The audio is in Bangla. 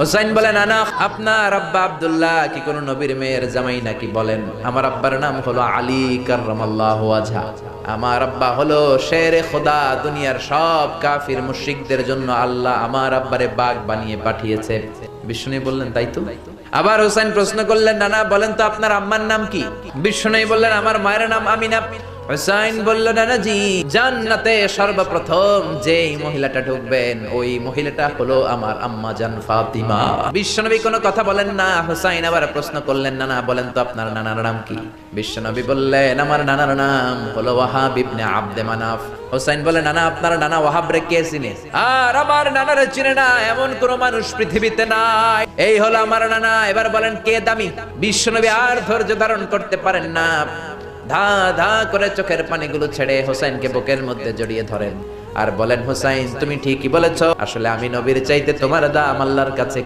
হুসাইন বলে, নানা আপনার আব্বা আব্দুল্লাহ কি কোন নবীর মেয়ের জামাই নাকি? বলেন, আমার আব্বার নাম হলো আলী কাররামাল্লাহু ওয়াজহা। আমার আব্বা হলো শেরে খোদা, দুনিয়ার সব কাফির মুশরিকদের জন্য আল্লাহ আমার আব্বারে বাঘ বানিয়ে পাঠিয়েছে। বিষ্ণু বললেন, তাই তো? আবার হুসাইন প্রশ্ন করলেন, নানা বলেন তো আপনার আম্মার নাম কি? বিষ্ণু বললেন, আমার মায়ের নাম আমিনা। হুসাইন বলল, নানাজি জান্নাতে সর্বপ্রথম যেই মহিলাটা ঢুকবেন ওই মহিলাটা হলো আমার আম্মা জান ফাতিমা। বিশ্বনবী কোনো কথা বলেন না। হুসাইন আবার প্রশ্ন করলেন, নানা বলেন তো আপনার নানার নাম কি? বিশ্বনবী বললেন, আমার নানার নাম হলো ওয়াহাব ইবনে আব্দে মানাফ। হুসাইন বলে, নানা আপনার নানা ওয়াহাব রে কে চিনে? আর আমার নানারে চিনে না এমন কোন মানুষ পৃথিবীতে নাই। এই হলো আমার নানা। এবার বলেন কে দামি? বিশ্বনবী আর ধৈর্য ধারণ করতে পারেন না, ধা ধা করে চোখের পানিগুলো ছেড়ে হোসাইনকে বুকের মধ্যে জড়িয়ে ধরেন আর বলেন, হোসাইন তুমি ঠিকই বলেছ, আসলে আমি নবীর চাইতে তোমার দাম আল্লাহর কাছে